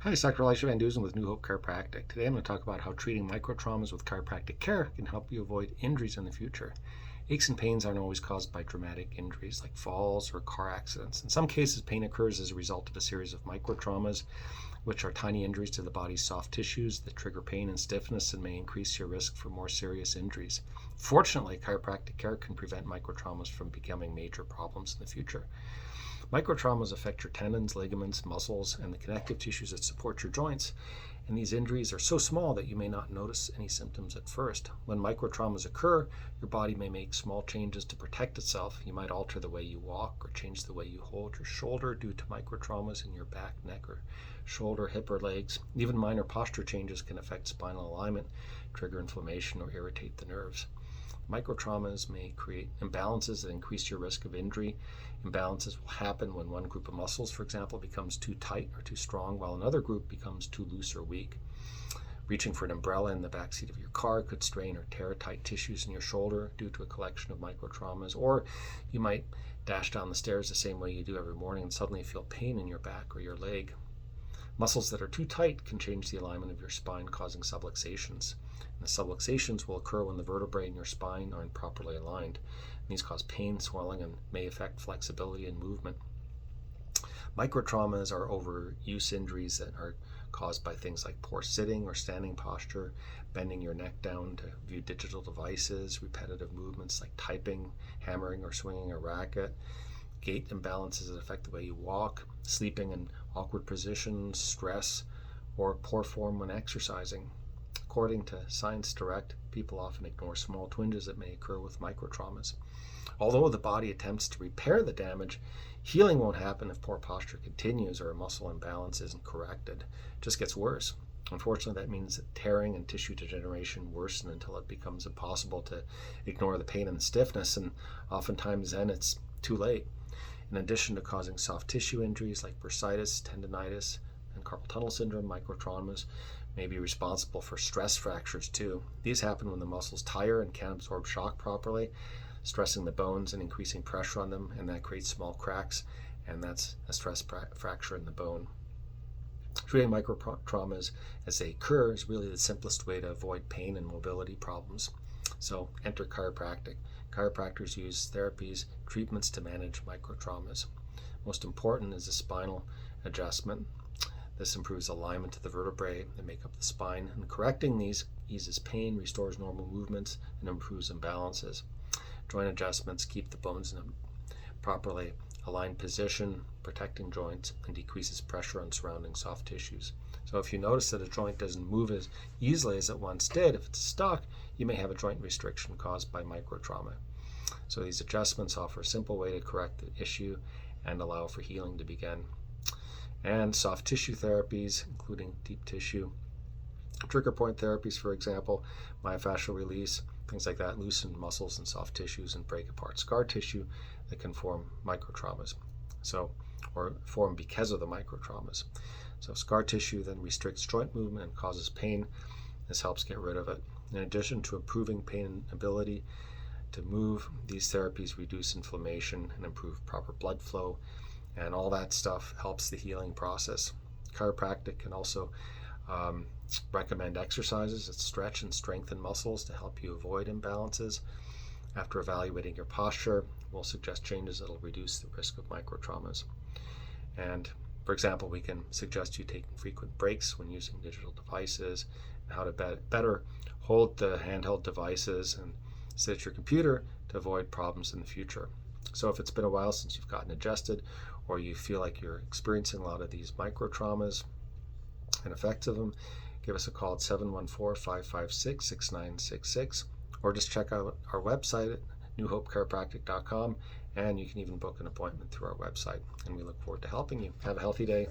Hi, it's Dr. Elisha Van Dusen with New Hope Chiropractic. Today I'm going to talk about how treating microtraumas with chiropractic care can help you avoid injuries in the future. Aches and pains aren't always caused by dramatic injuries like falls or car accidents. In some cases, pain occurs as a result of a series of microtraumas, which are tiny injuries to the body's soft tissues that trigger pain and stiffness and may increase your risk for more serious injuries. Fortunately, chiropractic care can prevent microtraumas from becoming major problems in the future. Microtraumas affect your tendons, ligaments, muscles, and the connective tissues that support your joints. And these injuries are so small that you may not notice any symptoms at first. When microtraumas occur, your body may make small changes to protect itself. You might alter the way you walk or change the way you hold your shoulder due to microtraumas in your back, neck, or shoulder, hip, or legs. Even minor posture changes can affect spinal alignment, trigger inflammation, or irritate the nerves. Microtraumas may create imbalances that increase your risk of injury. Imbalances will happen when one group of muscles, for example, becomes too tight or too strong, while another group becomes too loose or weak. Reaching for an umbrella in the backseat of your car could strain or tear tight tissues in your shoulder due to a collection of microtraumas. Or you might dash down the stairs the same way you do every morning and suddenly feel pain in your back or your leg. Muscles that are too tight can change the alignment of your spine, causing subluxations. And the subluxations will occur when the vertebrae in your spine are improperly aligned. And these cause pain, swelling, and may affect flexibility and movement. Microtraumas are overuse injuries that are caused by things like poor sitting or standing posture, bending your neck down to view digital devices, repetitive movements like typing, hammering, or swinging a racket, gait imbalances that affect the way you walk, sleeping in awkward positions, stress, or poor form when exercising. According to Science Direct, people often ignore small twinges that may occur with microtraumas. Although the body attempts to repair the damage, healing won't happen if poor posture continues or a muscle imbalance isn't corrected. It just gets worse. Unfortunately, that means that tearing and tissue degeneration worsen until it becomes impossible to ignore the pain and the stiffness, and oftentimes then it's too late. In addition to causing soft tissue injuries like bursitis, tendonitis, and carpal tunnel syndrome, microtraumas may be responsible for stress fractures too. These happen when the muscles tire and can't absorb shock properly, stressing the bones and increasing pressure on them, and that creates small cracks, and that's a stress fracture in the bone. Treating microtraumas as they occur is really the simplest way to avoid pain and mobility problems. So enter chiropractic. Chiropractors use therapies, treatments to manage microtraumas. Most important is a spinal adjustment. This improves alignment to the vertebrae that make up the spine, and correcting these eases pain, restores normal movements, and improves imbalances. Joint adjustments keep the bones in a properly aligned position, protecting joints, and decreases pressure on surrounding soft tissues. So if you notice that a joint doesn't move as easily as it once did, if it's stuck, you may have a joint restriction caused by microtrauma. So these adjustments offer a simple way to correct the issue and allow for healing to begin. And soft tissue therapies, including deep tissue, trigger point therapies, for example, myofascial release, things like that, loosen muscles and soft tissues and break apart scar tissue that can form microtraumas. Or form because of the microtraumas. So scar tissue then restricts joint movement and causes pain. This helps get rid of it. In addition to improving pain and ability to move, these therapies reduce inflammation and improve proper blood flow, and all that stuff helps the healing process. Chiropractic can also recommend exercises that stretch and strengthen muscles to help you avoid imbalances. After evaluating your posture, we'll suggest changes that will reduce the risk of microtraumas. And for example, we can suggest you taking frequent breaks when using digital devices, and how to better hold the handheld devices and sit at your computer to avoid problems in the future. So if it's been a while since you've gotten adjusted, or you feel like you're experiencing a lot of these microtraumas and effects of them, give us a call at 714-556-6966, or just check out our website at newhopechiropractic.com, and you can even book an appointment through our website. And we look forward to helping you. Have a healthy day.